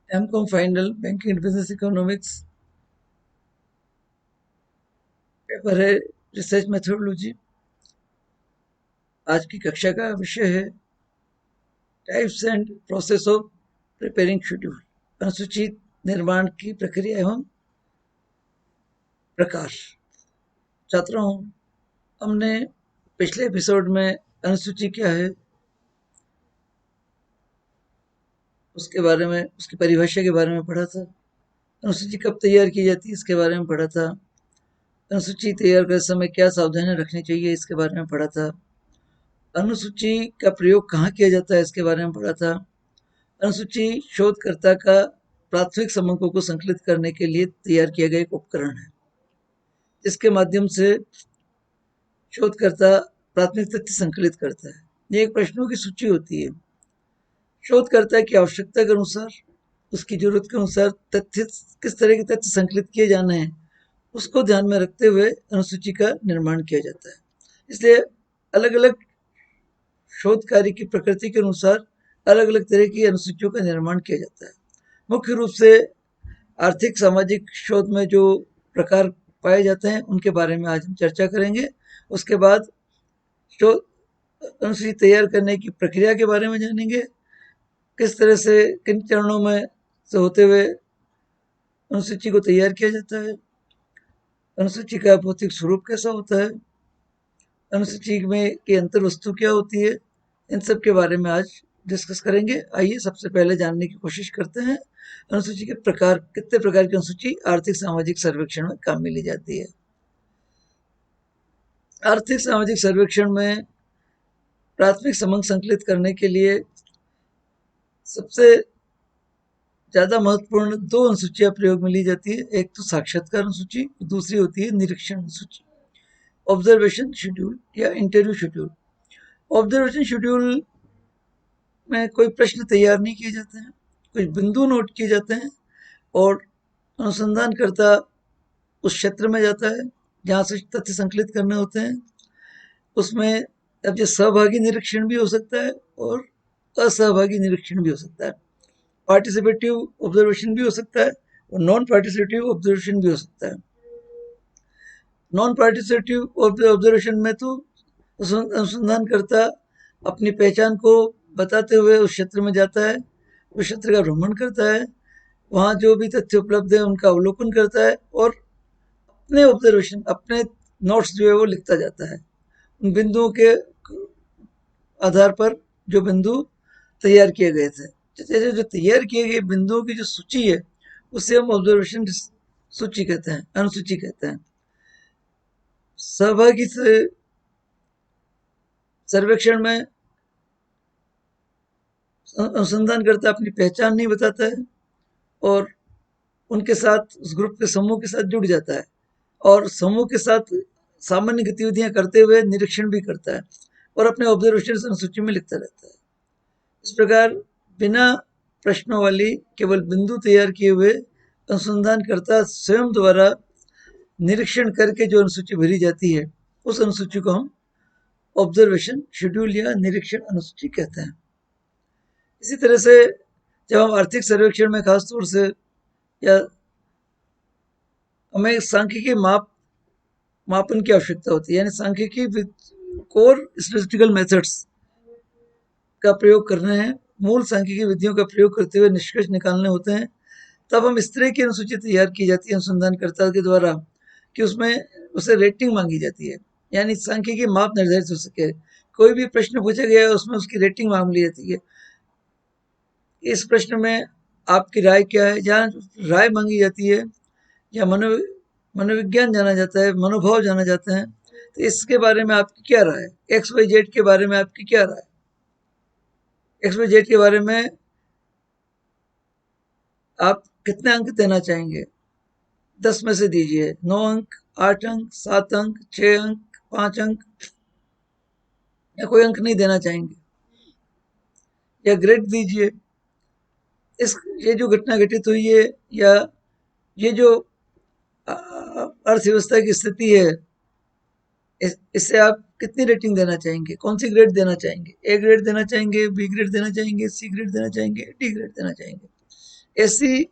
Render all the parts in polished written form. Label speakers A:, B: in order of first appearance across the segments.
A: MCom final banking and business economics paper है research methodology. आज की कक्षा का विषय है types and process of preparing schedule, अनुसूची निर्माण की प्रक्रिया एवं प्रकार। छात्रों, हमने पिछले एपिसोड में अनुसूची क्या है उसके बारे में, उसकी परिभाषा के बारे में पढ़ा था। अनुसूची कब तैयार की जाती है इसके बारे में पढ़ा था। अनुसूची तैयार करते समय क्या सावधानियां रखनी चाहिए इसके बारे में पढ़ा था। अनुसूची का प्रयोग कहाँ किया जाता है इसके बारे में पढ़ा था। अनुसूची शोधकर्ता का प्राथमिक समकों को संकलित करने के लिए तैयार किया गया एक उपकरण है, जिसके माध्यम से शोधकर्ता प्राथमिक तथ्य संकलित करता है। ये एक प्रश्नों की सूची होती है। शोधकर्ता की आवश्यकता के अनुसार, उसकी जरूरत के अनुसार तथ्य, किस तरह के तथ्य संकलित किए जाने हैं उसको ध्यान में रखते हुए अनुसूची का निर्माण किया जाता है। इसलिए अलग अलग शोध कार्य की प्रकृति के अनुसार अलग अलग तरह की अनुसूचियों का निर्माण किया जाता है। मुख्य रूप से आर्थिक सामाजिक शोध में जो प्रकार पाए जाते हैं उनके बारे में आज हम चर्चा करेंगे। उसके बाद शोध अनुसूची तैयार करने की प्रक्रिया के बारे में जानेंगे, किस तरह से किन चरणों में से होते हुए अनुसूची को तैयार किया जाता है, अनुसूची का भौतिक स्वरूप कैसा होता है, अनुसूची में की अंतर वस्तु क्या होती है, इन सब के बारे में आज डिस्कस करेंगे। आइए सबसे पहले जानने की कोशिश करते हैं अनुसूची के प्रकार। कितने प्रकार की अनुसूची आर्थिक सामाजिक सर्वेक्षण में काम में ली जाती है। आर्थिक सामाजिक सर्वेक्षण में प्राथमिक समंक संकलित करने के लिए सबसे ज्यादा महत्वपूर्ण दो अनुसूचियां प्रयोग में ली जाती है। एक तो साक्षात्कार अनुसूची, दूसरी होती है निरीक्षण अनुसूची, ऑब्जर्वेशन शेड्यूल या इंटरव्यू शेड्यूल। ऑब्जर्वेशन शेड्यूल में कोई प्रश्न तैयार नहीं किए जाते हैं, कुछ बिंदु नोट किए जाते हैं और अनुसंधानकर्ता उस क्षेत्र में जाता है जहाँ से तथ्य संकलित करने होते हैं। उसमें अब ये सहभागी निरीक्षण भी हो सकता है और असहभागी निरीक्षण भी हो सकता है। पार्टिसिपेटिव ऑब्जर्वेशन भी हो सकता है और नॉन पार्टिसिपेटिव ऑब्जर्वेशन भी हो सकता है। नॉन पार्टिसिपेटिव ऑब्जर्वेशन में तो अनुसंधानकर्ता अपनी पहचान को बताते हुए उस क्षेत्र में जाता है, उस क्षेत्र का भ्रमण करता है, वहाँ जो भी तथ्य उपलब्ध है उनका अवलोकन करता है और अपने ऑब्जर्वेशन, अपने नोट्स जो है वो लिखता जाता है। उन बिंदुओं के आधार पर जो बिंदु तैयार किए गए थे, जैसे जो तैयार किए गए बिंदुओं की जो सूची है उसे हम ऑब्जर्वेशन सूची कहते हैं, अनुसूची कहते हैं। सहभागी से सर्वेक्षण में अनुसंधानकर्ता अपनी पहचान नहीं बताता है और उनके साथ, उस ग्रुप के समूह के साथ जुड़ जाता है और समूह के साथ सामान्य गतिविधियां करते हुए निरीक्षण भी करता है और अपने ऑब्जर्वेशन अनुसूची में लिखता रहता है। इस प्रकार बिना प्रश्नों वाली केवल बिंदु तैयार किए हुए अनुसंधानकर्ता स्वयं द्वारा निरीक्षण करके जो अनुसूची भरी जाती है उस अनुसूची को हम ऑब्जर्वेशन शेड्यूल या निरीक्षण अनुसूची कहते हैं। इसी तरह से जब हम आर्थिक सर्वेक्षण में खासतौर से या हमें सांख्यिकी मापन की आवश्यकता होती है, यानी सांख्यिकी कोर स्टैटिस्टिकल मेथड्स का प्रयोग करने हैं, मूल सांख्यिकी विधियों का प्रयोग करते हुए निष्कर्ष निकालने होते हैं, तब हम इस तरह की अनुसूची तैयार की जाती है अनुसंधानकर्ता के द्वारा कि उसमें उसे रेटिंग मांगी जाती है, यानी सांख्यिकी माप निर्धारित हो सके। कोई भी प्रश्न पूछा गया है उसमें उसकी रेटिंग मांग ली जाती है। इस प्रश्न में आपकी राय क्या है, जहाँ राय मांगी जाती है या मनोविज्ञान जाना जाता है, मनोभाव जाना जाते हैं, तो इसके बारे में आपकी क्या राय है, एक्स वाई जेड के बारे में आपकी क्या राय है। एक्स वाई जेड के बारे में आप कितने अंक देना चाहेंगे, 10 में से दीजिए, 9 अंक, 8 अंक, 7 अंक, 6 अंक, 5 अंक, या कोई अंक नहीं देना चाहेंगे, या ग्रेड दीजिए। ये जो घटना घटित हुई है या ये जो अर्थव्यवस्था की स्थिति है, इससे आप कितनी रेटिंग देना चाहेंगे, कौन सी ग्रेड देना चाहेंगे, ए ग्रेड देना चाहेंगे, बी ग्रेड देना चाहेंगे, सी ग्रेड देना चाहेंगे, डी ग्रेड देना चाहेंगे। ऐसी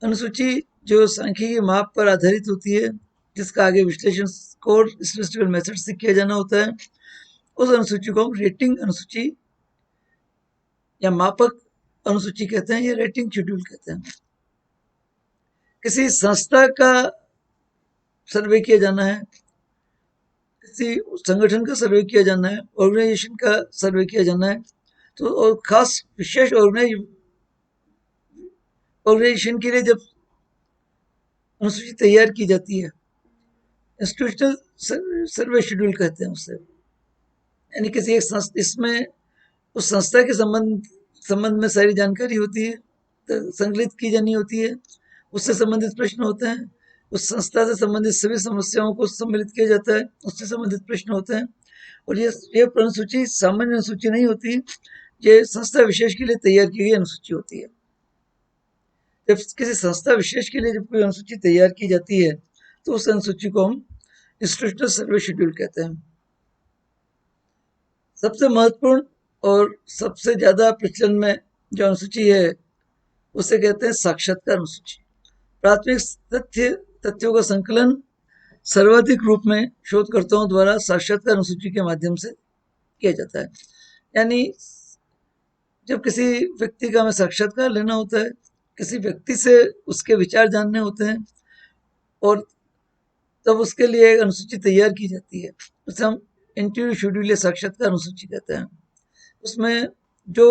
A: अनुसूची जो सांख्यिकी माप पर आधारित होती है, जिसका आगे विश्लेषण स्कोर स्टैटिस्टिकल मेथड से किया जाना होता है, उस अनुसूची को हम रेटिंग अनुसूची या मापक अनुसूची कहते हैं या रेटिंग शेड्यूल कहते हैं। किसी संस्था का सर्वे किया जाना है, किसी संगठन का सर्वे किया जाना है, ऑर्गेनाइजेशन का सर्वे किया जाना है, तो और खास विशेष ऑर्गेनाइजेशन के लिए जब अनुसूची तैयार की जाती है, इंस्टीट्यूशनल सर्वे शेड्यूल कहते हैं उससे। यानी किसी एक संस्था, इसमें उस संस्था के संबंध में सारी जानकारी होती है, तो संकलित की जानी होती है, उससे संबंधित प्रश्न होते हैं, उस संस्था से संबंधित सभी समस्याओं को सम्मिलित किया जाता है, उससे संबंधित प्रश्न होते हैं। और ये अनुसूची सामान्य अनुसूची नहीं होती, ये संस्था विशेष के लिए तैयार की गई अनुसूची होती है। जब किसी संस्था विशेष के लिए जब कोई अनुसूची तैयार की जाती है, तो उस अनुसूची को हम इंस्टीट्यूशनल सर्वे शेड्यूल कहते हैं। सबसे महत्वपूर्ण और सबसे ज्यादा प्रचलन में जो अनुसूची है, उसे कहते हैं साक्षात्कार अनुसूची। प्राथमिक तथ्यों का संकलन सर्वाधिक रूप में शोधकर्ताओं द्वारा साक्षात्कार अनुसूची के माध्यम से किया जाता है। यानी जब किसी व्यक्ति का हमें साक्षात्कार लेना होता है, किसी व्यक्ति से उसके विचार जानने होते हैं, और तब उसके लिए एक अनुसूची तैयार की जाती है, उसे हम इंटरव्यू शेड्यूल या साक्षात्कार अनुसूची कहते हैं। उसमें जो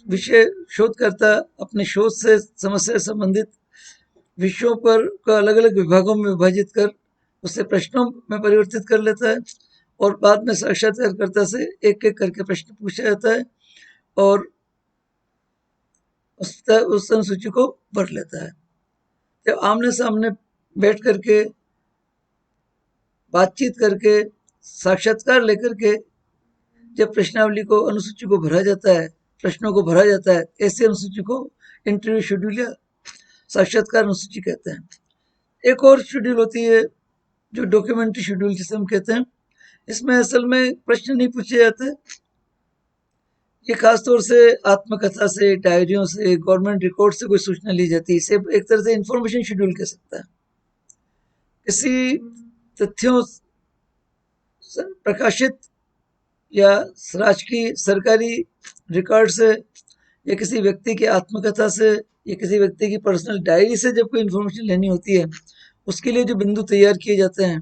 A: विषय शोधकर्ता अपने शोध से समस्या से संबंधित विषयों पर का अलग अलग विभागों में विभाजित कर उसे प्रश्नों में परिवर्तित कर लेता है, और बाद में साक्षात्कारकर्ता से एक एक करके प्रश्न पूछा जाता है और उस अनुसूची को पढ़ लेता है। जब आमने सामने बैठ करके बातचीत करके साक्षात्कार लेकर के जब प्रश्नावली को अनुसूची को भरा जाता है, प्रश्नों को भरा जाता है, ऐसी अनुसूची को इंटरव्यू शेड्यूल या साक्षात्कार अनुसूची कहते हैं। एक और शेड्यूल होती है जो डॉक्यूमेंट्री शेड्यूल जिसे हम कहते हैं। इसमें असल में प्रश्न नहीं पूछे जाते, ये खासतौर से आत्मकथा से, डायरियों से, गवर्नमेंट रिकॉर्ड से कोई सूचना ली जाती है। इसे एक तरह से इंफॉर्मेशन शेड्यूल कह सकता है। किसी तथ्यों प्रकाशित या राजकीय सरकारी रिकॉर्ड से, या किसी व्यक्ति की आत्मकथा से, या किसी व्यक्ति की पर्सनल डायरी से जब कोई इंफॉर्मेशन लेनी होती है, उसके लिए जो बिंदु तैयार किए जाते हैं,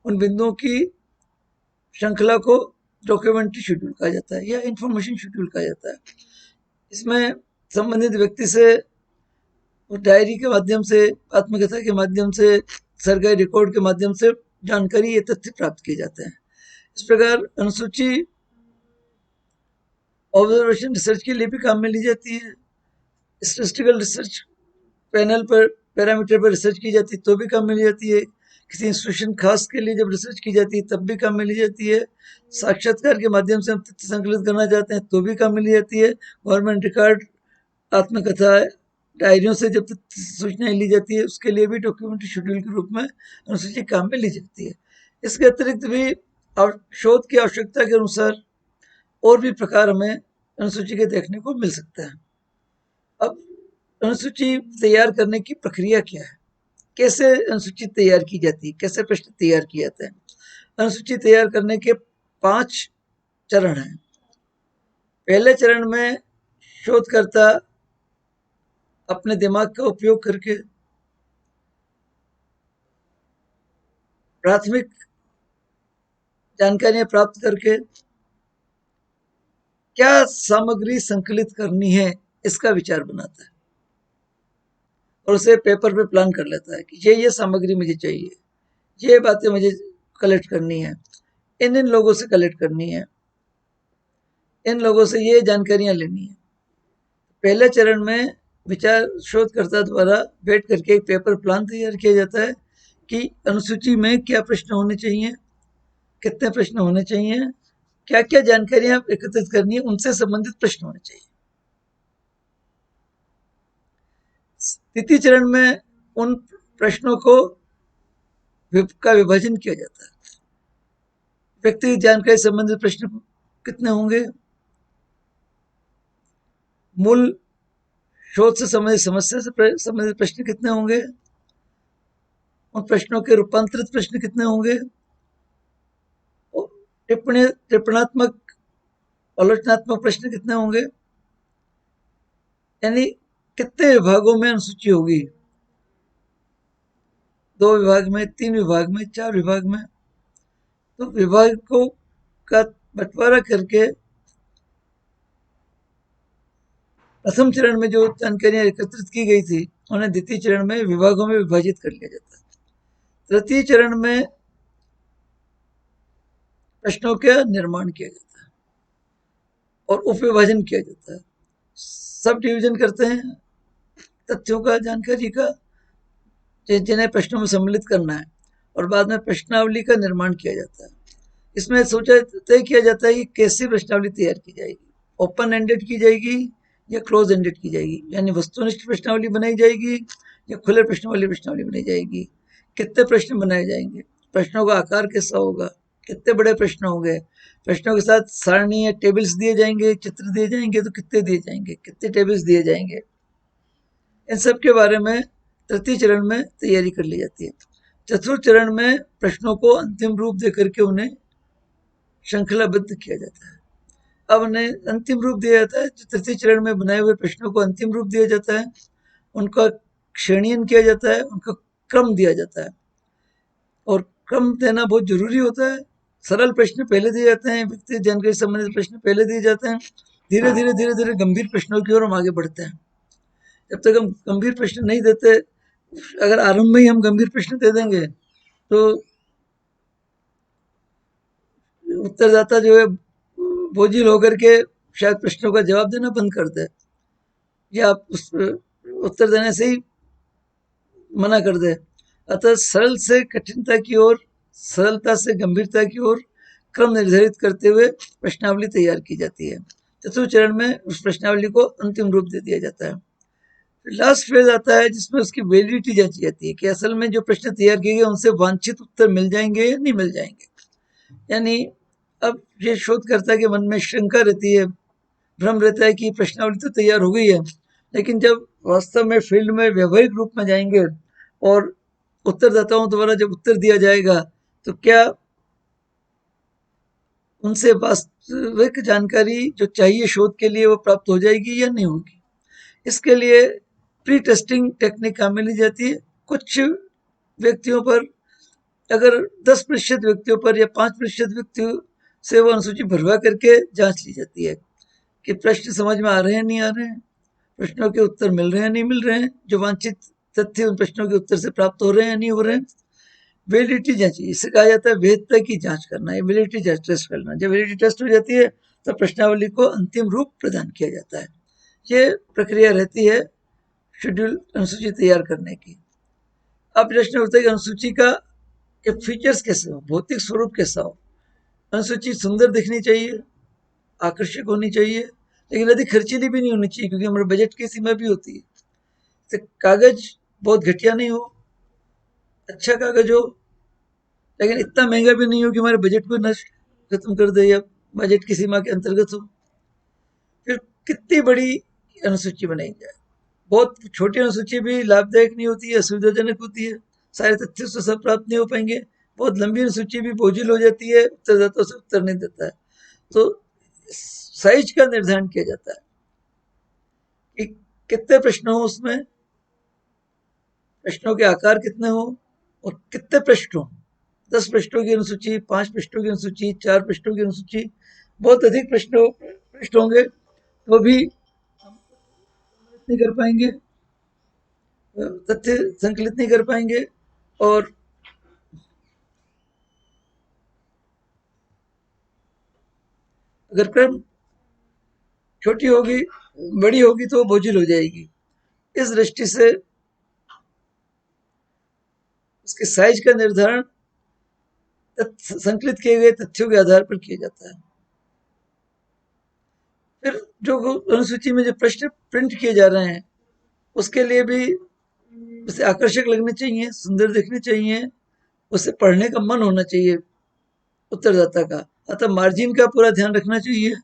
A: उन बिंदुओं की श्रृंखला को डॉक्यूमेंट्री शेड्यूल कहा जाता है या इंफॉर्मेशन शेड्यूल कहा जाता है। इसमें संबंधित व्यक्ति से उस डायरी के माध्यम से, आत्मकथा के माध्यम से, सरकारी रिकॉर्ड के माध्यम से जानकारी या तथ्य प्राप्त किए जाते हैं। इस प्रकार अनुसूची ऑब्जर्वेशन रिसर्च के लिए भी काम में ली जाती है, स्टैटिस्टिकल रिसर्च पैनल पर पैरामीटर पर रिसर्च की जाती है तो भी काम में ली जाती है, किसी इंस्टीट्यूशन खास के लिए जब रिसर्च की जाती है तब भी काम में ली जाती है, साक्षात्कार के माध्यम से हम तथ्य संकलित करना चाहते हैं तो भी काम में ली जाती है, गवर्नमेंट रिकॉर्ड, आत्मकथा, डायरियों से जब सूचनाएं ली जाती है उसके लिए भी डॉक्यूमेंट्री शेड्यूल के रूप में अनुसूची काम में ली जाती है। इसके अतिरिक्त भी शोध की आवश्यकता के अनुसार और भी प्रकार हमें अनुसूची के देखने को मिल सकता है। अब अनुसूची तैयार करने की प्रक्रिया क्या है, कैसे अनुसूची तैयार की जाती है, कैसे प्रश्न तैयार किए जाते हैं। अनुसूची तैयार करने के 5 चरण हैं। पहले चरण में शोधकर्ता अपने दिमाग का उपयोग करके प्राथमिक जानकारियां प्राप्त करके क्या सामग्री संकलित करनी है इसका विचार बनाता है, और उसे पेपर पे प्लान कर लेता है कि ये सामग्री मुझे चाहिए, ये बातें मुझे कलेक्ट करनी है, इन लोगों से कलेक्ट करनी है, इन लोगों से ये जानकारियां लेनी है। पहले चरण में विचार शोधकर्ता द्वारा बैठ करके एक पेपर प्लान तैयार किया जाता है कि अनुसूची में क्या प्रश्न होने चाहिए, कितने प्रश्न होने चाहिए, क्या क्या जानकारियां एकत्रित करनी है, उनसे संबंधित प्रश्न होने चाहिए। तृतीय चरण में उन प्रश्नों को का विभाजन किया जाता है। व्यक्तिगत जानकारी संबंधित प्रश्न कितने होंगे, मूल शोध से संबंधित समस्या से संबंधित प्रश्न कितने होंगे, उन प्रश्नों के रूपांतरित प्रश्न कितने होंगे, टिप्पणी टिप्पणात्मक आलोचनात्मक प्रश्न कितने होंगे, यानी कितने विभागों में अनुसूची होगी, 2 विभाग में, 3 विभाग में, 4 विभाग में। तो विभाग को का बंटवारा करके प्रथम चरण में जो जानकारियां एकत्रित की गई थी उन्हें द्वितीय चरण में विभागों में विभाजित कर लिया जाता है। तृतीय चरण में प्रश्नों का निर्माण किया जाता है और उप विभाजन किया जाता है, सब डिवीजन करते हैं तथ्यों का, जानकारी का, जिन्हें प्रश्नों में सम्मिलित करना है, और बाद में प्रश्नावली का निर्माण किया जाता है। इसमें सोचा तय किया जाता है कि कैसी प्रश्नावली तैयार की जाएगी, ओपन एंडेड की जाएगी या क्लोज एंडेड की जाएगी, यानी वस्तुनिष्ठ प्रश्नावली बनाई जाएगी या खुले प्रश्न वाली प्रश्नावली बनाई जाएगी, कितने प्रश्न बनाए जाएंगे, प्रश्नों का आकार कैसा होगा, कितने बड़े प्रश्न होंगे, प्रश्नों के साथ सारणी या टेबल्स दिए जाएंगे, चित्र दिए जाएंगे तो कितने दिए जाएंगे, कितने टेबल्स दिए जाएंगे, इन सब के बारे में तृतीय चरण में तैयारी कर ली जाती है। चतुर्थ चरण में प्रश्नों को अंतिम रूप देकर के उन्हें श्रृंखलाबद्ध किया जाता है। अब उन्हें अंतिम रूप दिया जाता है, जो तृतीय चरण में बनाए हुए प्रश्नों को अंतिम रूप दिया जाता है, उनका श्रेणीयन किया जाता है, उनका क्रम दिया जाता है, और क्रम देना बहुत जरूरी होता है। सरल प्रश्न पहले दिए जाते हैं, व्यक्तिगत जानकारी संबंधित प्रश्न पहले दिए जाते हैं, धीरे धीरे धीरे धीरे गंभीर प्रश्नों की ओर हम आगे बढ़ते हैं। जब तक हम गंभीर प्रश्न नहीं देते, अगर आरंभ में ही हम गंभीर प्रश्न दे देंगे तो उत्तरदाता जो है बोझिल होकर के शायद प्रश्नों का जवाब देना बंद कर दे, या उस उत्तर देने से ही मना कर दे। अतः सरल से कठिनता की ओर, सरलता से गंभीरता की ओर क्रम निर्धारित करते हुए प्रश्नावली तैयार की जाती है। चतुर्थ चरण में उस प्रश्नावली को अंतिम रूप दे दिया जाता है। लास्ट फेज आता है जिसमें उसकी वैलिडिटी जांची जाती है कि असल में जो प्रश्न तैयार किए गए उनसे वांछित उत्तर मिल जाएंगे या नहीं मिल जाएंगे। यानी अब ये शोधकर्ता के मन में शंका रहती है, भ्रम रहता है कि प्रश्नावली तो तैयार हो गई है, लेकिन जब वास्तव में फील्ड में व्यवहारिक रूप में जाएंगे और उत्तरदाताओं द्वारा जब उत्तर दिया जाएगा तो क्या उनसे वास्तविक जानकारी जो चाहिए शोध के लिए वो प्राप्त हो जाएगी या नहीं होगी। इसके लिए प्री टेस्टिंग टेक्निक काम में ली जाती है। कुछ व्यक्तियों पर, अगर 10% व्यक्तियों पर या 5% व्यक्तियों से वो अनुसूची भरवा करके जांच ली जाती है कि प्रश्न समझ में आ रहे हैं नहीं आ रहे हैं, प्रश्नों के उत्तर मिल रहे हैं नहीं मिल रहे हैं, जो वांछित तथ्य उन प्रश्नों के उत्तर से प्राप्त हो रहे हैं नहीं हो रहे हैं। वैलिडिटी जांच, इसे कहा जाता है वैधता की जांच करना, ये वैलिडिटी टेस्ट करना। जब वैलिडिटी टेस्ट हो जाती है तब प्रश्नावली को अंतिम रूप प्रदान किया जाता है। ये प्रक्रिया रहती है शेड्यूल अनुसूची तैयार करने की। अब प्रश्न उठता है कि अनुसूची का के फीचर्स कैसे हो, भौतिक स्वरूप कैसा हो। अनुसूची सुंदर दिखनी चाहिए, आकर्षक होनी चाहिए, लेकिन अधिक खर्चीली भी नहीं होनी चाहिए क्योंकि हमारे बजट की सीमा भी होती है। तो कागज बहुत घटिया नहीं हो, अच्छा कागज हो, लेकिन इतना महंगा भी नहीं हो कि हमारे बजट को नष्ट खत्म कर दे या बजट की सीमा के अंतर्गत हो। फिर कितनी बड़ी अनुसूची बनाई जाए, बहुत छोटी अनुसूची भी लाभदायक नहीं होती है, असुविधाजनक होती है, सारे तथ्य से सब प्राप्त नहीं हो पाएंगे। बहुत लंबी अनुसूची भी बोझिल हो जाती है, उत्तरदाता से उत्तर नहीं देता है। तो साइज का निर्धारण किया जाता है कि कितने प्रश्न हो, उसमें प्रश्नों के आकार कितने हो और कितने पृष्ठ हो। 10 पृष्ठों की अनुसूची, 5 पृष्ठों की अनुसूची, 4 पृष्ठों की अनुसूची, बहुत अधिक पृष्ठ होंगे तो भी नहीं कर पाएंगे, तथ्य संकलित नहीं कर पाएंगे। और अगर क्रम छोटी होगी, बड़ी होगी तो बोझिल हो जाएगी। इस दृष्टि से उसके साइज का निर्धारण संकलित किए गए तथ्यों के आधार पर किया जाता है। फिर जो अनुसूची में जो प्रश्न प्रिंट किए जा रहे हैं उसके लिए भी उसे आकर्षक लगने चाहिए, सुंदर दिखने चाहिए, उसे पढ़ने का मन होना चाहिए उत्तरदाता का। अतः मार्जिन का पूरा ध्यान रखना चाहिए,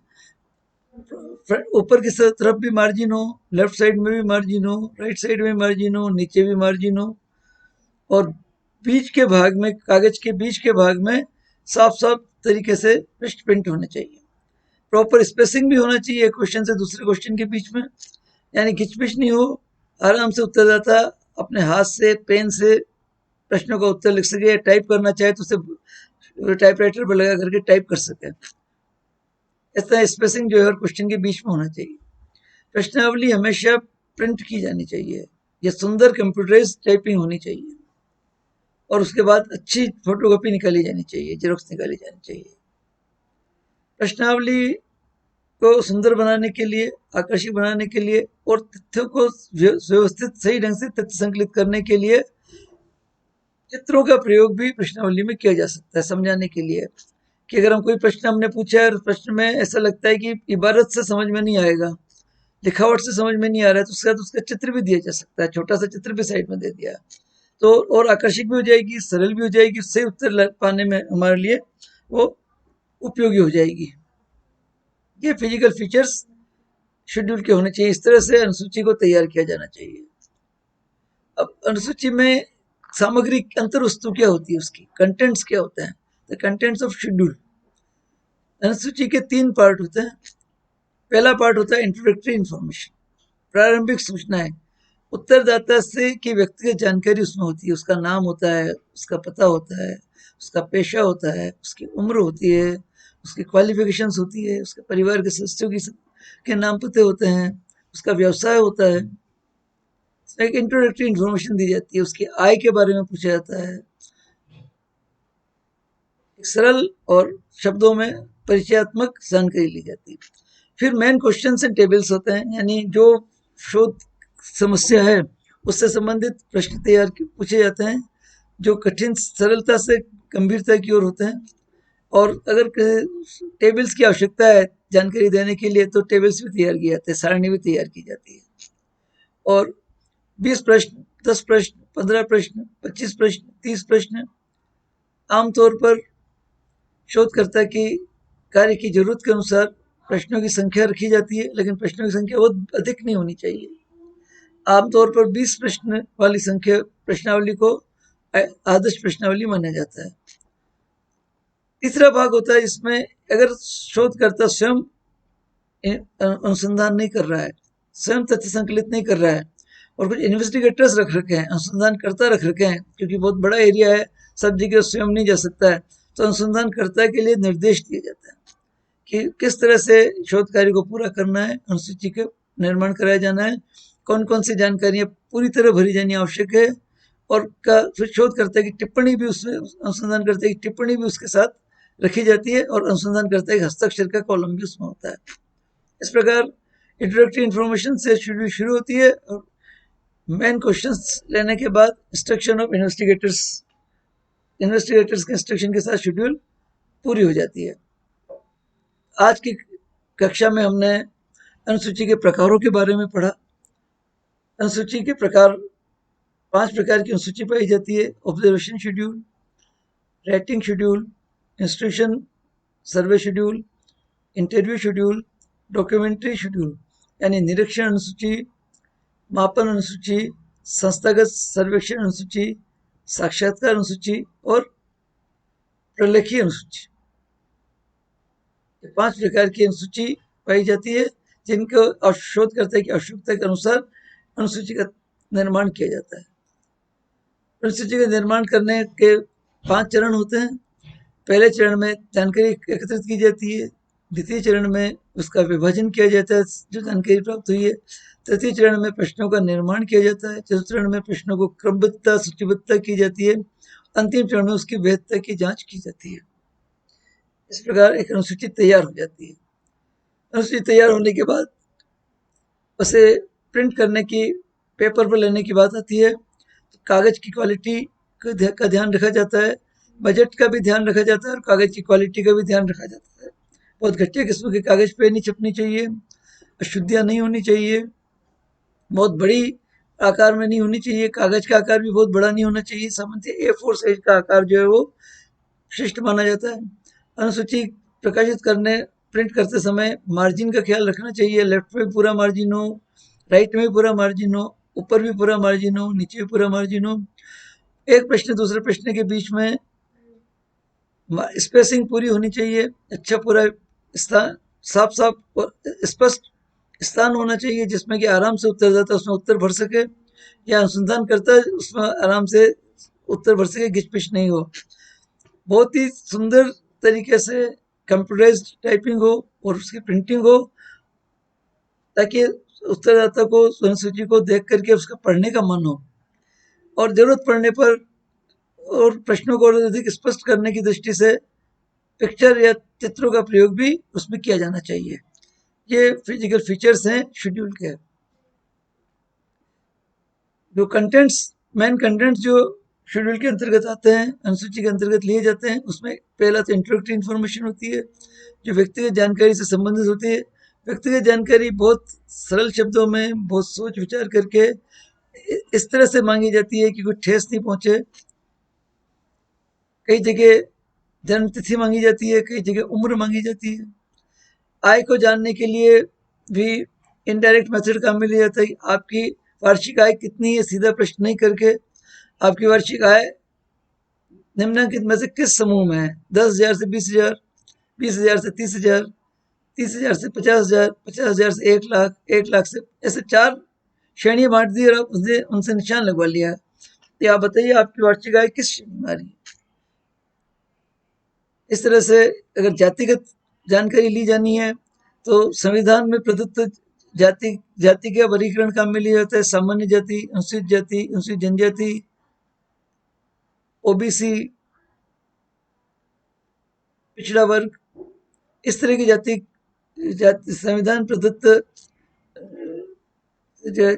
A: ऊपर की तरफ भी मार्जिन हो, लेफ्ट साइड में भी मार्जिन हो, राइट साइड में मार्जिन हो, नीचे भी मार्जिन हो, और बीच के भाग में, कागज के बीच के भाग में साफ साफ तरीके से पृष्ठ प्रिंट होने चाहिए। प्रॉपर स्पेसिंग भी होना चाहिए क्वेश्चन से दूसरे क्वेश्चन के बीच में, यानी खिचपिच नहीं हो, आराम से उत्तरदाता अपने हाथ से पेन से प्रश्नों का उत्तर लिख सके, टाइप करना चाहे तो उसे टाइपराइटर पर लगा करके टाइप कर सके। इस तरह स्पेसिंग जो है हर क्वेश्चन के बीच में होना चाहिए। प्रश्नावली हमेशा प्रिंट की जानी चाहिए, यह सुंदर कंप्यूटराइज टाइपिंग होनी चाहिए, और उसके बाद अच्छी फोटोकॉपी निकाली जानी चाहिए, जेरोक्स निकाली जानी चाहिए। प्रश्नावली को सुंदर बनाने के लिए, आकर्षक बनाने के लिए और तथ्यों को व्यवस्थित सही ढंग से तथ्य संकलित करने के लिए चित्रों का प्रयोग भी प्रश्नावली में किया जा सकता है, समझाने के लिए कि अगर हम कोई प्रश्न हमने पूछा है और प्रश्न में ऐसा लगता है कि इबारत से समझ में नहीं आएगा, लिखावट से समझ में नहीं आ रहा है, तो उसके बाद उसका चित्र भी दिया जा सकता है, छोटा सा चित्र भी साइड में दे दिया, तो और आकर्षक भी हो जाएगी, सरल भी हो जाएगी, सही उत्तर पाने में हमारे लिए वो उपयोगी हो जाएगी। ये फिजिकल फीचर्स शेड्यूल के होने चाहिए। इस तरह से अनुसूची को तैयार किया जाना चाहिए। अब अनुसूची में सामग्री अंतर वस्तु क्या होती है, उसकी कंटेंट्स क्या होते हैं, द कंटेंट्स ऑफ शेड्यूल। अनुसूची के 3 पार्ट होते हैं। पहला पार्ट होता है इंट्रोडक्टरी इंफॉर्मेशन, प्रारंभिक सूचनाएं, उत्तरदाता से की व्यक्तिगत जानकारी उसमें होती है, उसका नाम होता है, उसका पता होता है, उसका पेशा होता है, उसकी उम्र होती है, उसकी क्वालिफिकेशंस होती है, उसके परिवार के सदस्यों के नाम पते होते हैं, उसका व्यवसाय होता है, एक इंट्रोडक्टरी इंफॉर्मेशन दी जाती है, उसकी आय के बारे में पूछा जाता है, सरल और शब्दों में परिचयात्मक जानकारी ली जाती है। फिर मेन क्वेश्चंस एंड टेबल्स होते हैं, यानी जो शोध समस्या है उससे संबंधित प्रश्न तैयार पूछे जाते हैं, जो कठिन सरलता से गंभीरता की ओर होते हैं। और अगर टेबल्स की आवश्यकता है जानकारी देने के लिए तो टेबल्स भी तैयार किए जाते हैं, सारणी भी तैयार की जाती है। और 20 प्रश्न, 10 प्रश्न, 15 प्रश्न, 25 प्रश्न, 30 प्रश्न आमतौर पर शोधकर्ता की कार्य की जरूरत के अनुसार प्रश्नों की संख्या रखी जाती है, लेकिन प्रश्नों की संख्या बहुत अधिक नहीं होनी चाहिए। आमतौर पर 20 प्रश्न वाली संख्या प्रश्नावली को आदर्श प्रश्नावली माना जाता है। तीसरा भाग होता है इसमें अगर शोधकर्ता स्वयं अनुसंधान नहीं कर रहा है, स्वयं तथ्य संकलित नहीं कर रहा है, और कुछ इन्वेस्टिगेटर्स रख रखे हैं, अनुसंधानकर्ता रख रखे हैं, क्योंकि बहुत बड़ा एरिया है, सब जगह स्वयं नहीं जा सकता है, तो अनुसंधानकर्ता के लिए निर्देश दिए जाते हैं कि किस तरह से शोध कार्य को पूरा करना है, अनुसूची का निर्माण कराया जाना है, कौन कौन सी जानकारियां पूरी तरह भरी जानी आवश्यक है, और फिर शोधकर्ता की टिप्पणी भी उसमें, अनुसंधानकर्ता की टिप्पणी भी उसके साथ रखी जाती है, और अनुसंधानकर्ता के हस्ताक्षर का कॉलम भी उसमें होता है। इस प्रकार इंट्रोडक्टरी इंफॉर्मेशन से शेड्यूल शुरू होती है, और मेन क्वेश्चंस लेने के बाद इंस्ट्रक्शन ऑफ इन्वेस्टिगेटर्स के इंस्ट्रक्शन के साथ शेड्यूल पूरी हो जाती है। आज की कक्षा में हमने अनुसूची के प्रकारों के बारे में पढ़ा। अनुसूची के प्रकार, 5 प्रकार की अनुसूची पाई जाती है: observation schedule, writing schedule, instruction survey schedule, interview schedule, documentary schedule यानी निरीक्षण अनुसूची, मापन अनुसूची, संस्थागत सर्वेक्षण अनुसूची, साक्षात्कार अनुसूची और प्रलेखीय अनुसूची। 5 प्रकार की अनुसूची पाई जाती है, जिनको शोधकर्ता की आवश्यकता के अनुसार अनुसूची का निर्माण किया जाता है। अनुसूची का निर्माण करने के 5 चरण होते हैं। पहले चरण में जानकारी एकत्रित की जाती है, द्वितीय चरण में उसका विभाजन किया जाता है जो जानकारी प्राप्त हुई है, तृतीय चरण में प्रश्नों का निर्माण किया जाता है, चतुर्थ चरण में प्रश्नों को क्रमबद्धता सूचीबद्धता की जाती है, अंतिम चरण में उसकी वैधता की जांच की जाती है। इस प्रकार एक अनुसूची तैयार हो जाती है। अनुसूची तैयार होने के बाद उसे प्रिंट करने की, पेपर पर लेने की बात आती है, तो कागज की क्वालिटी का ध्यान रखा जाता है, बजट का भी ध्यान रखा जाता है, और कागज की क्वालिटी का भी ध्यान रखा जाता है। बहुत घटिया किस्म के कागज पे नहीं छपनी चाहिए, अशुद्धियाँ नहीं होनी चाहिए, बहुत बड़ी आकार में नहीं होनी चाहिए, कागज का आकार भी बहुत बड़ा नहीं होना चाहिए, सामान्यतः A4 साइज का आकार जो है वो श्रेष्ठ माना जाता है। अनुसूची प्रकाशित करने प्रिंट करते समय मार्जिन का ख्याल रखना चाहिए, लेफ्ट में पूरा मार्जिन हो, राइट में भी पूरा मार्जिन हो, ऊपर भी पूरा मार्जिन हो, नीचे भी पूरा मार्जिन हो, एक प्रश्न दूसरे प्रश्न के बीच में स्पेसिंग पूरी होनी चाहिए, अच्छा पूरा स्थान साफ साफ और स्पष्ट स्थान होना चाहिए जिसमें कि आराम से उत्तरदाता उसमें उत्तर भर सके या अनुसंधान करता है उसमें आराम से उत्तर भर सके, घिच पिच नहीं हो। बहुत ही सुंदर तरीके से कंप्यूटराइज्ड टाइपिंग हो और उसकी प्रिंटिंग हो, ताकि उत्तरदाता को स्वर्ण सूची को देख करके उसका पढ़ने का मन हो, और जरूरत पड़ने पर और प्रश्नों को और अधिक स्पष्ट करने की दृष्टि से पिक्चर या चित्रों का प्रयोग भी उसमें किया जाना चाहिए। ये फिजिकल फीचर्स हैं शेड्यूल के। जो कंटेंट्स, मेन कंटेंट्स जो शेड्यूल के अंतर्गत आते हैं, अनुसूची के अंतर्गत लिए जाते हैं, उसमें पहला तो इंट्रोडक्टरी इन्फॉर्मेशन होती है जो व्यक्तिगत जानकारी से संबंधित होती है। व्यक्तिगत जानकारी बहुत सरल शब्दों में बहुत सोच विचार करके इस तरह से मांगी जाती है कि कोई ठेस नहीं पहुंचे। कई जगह जन्म तिथि मांगी जाती है, कई जगह उम्र मांगी जाती है। आय को जानने के लिए भी इनडायरेक्ट मेथड काम में लिया जाता है। आपकी वार्षिक आय कितनी है, सीधा प्रश्न नहीं करके आपकी वार्षिक आय निम्नलिखित में से किस समूह में है? 10,000 से 20,000, 20,000 से 30,000, 30,000 से 50,000, 50,000 से 1,00,000, 1,00,000 से, ऐसे 4 श्रेणियां बांट दी और आप उनसे निशान लगवा लिया। तो आप बताइए आपकी वार्षिक आय किस श्रेणी में आ रही है? इस तरह से अगर जातिगत जानकारी ली जानी है तो संविधान में प्रदत्त जाति का वर्गीकरण काम में लिया जाता है। सामान्य जाति, अनुसूचित जनजाति, ओबीसी, पिछड़ा वर्ग, इस तरह की संविधान प्रदत्त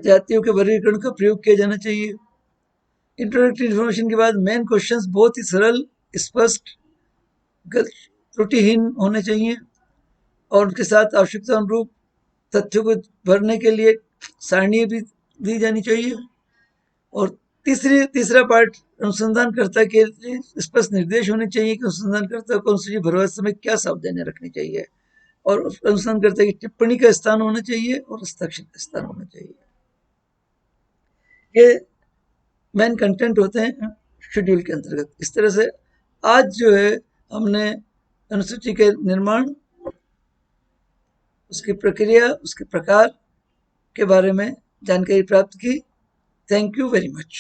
A: जातियों के वर्गीकरण का प्रयोग किया जाना चाहिए। इंट्रोडक्टरी इन्फॉर्मेशन के बाद मेन क्वेश्चंस बहुत ही सरल, स्पष्ट, त्रुटिहीन होने चाहिए और उनके साथ आवश्यकता अनुरूप तथ्यों को भरने के लिए सारणी भी दी जानी चाहिए। और तीसरा पार्ट, अनुसंधानकर्ता के लिए स्पष्ट निर्देश होने चाहिए कि अनुसंधानकर्ता को अनुसूची भरवाते समय क्या सावधानियां रखनी चाहिए, और अनुसंधानकर्ता की टिप्पणी का स्थान होना चाहिए और हस्ताक्षर का स्थान होना चाहिए। ये मेन कंटेंट होते हैं शेड्यूल के अंतर्गत। इस तरह से आज जो है हमने अनुसूची के निर्माण, उसकी प्रक्रिया, उसके प्रकार के बारे में जानकारी प्राप्त की। Thank you very much.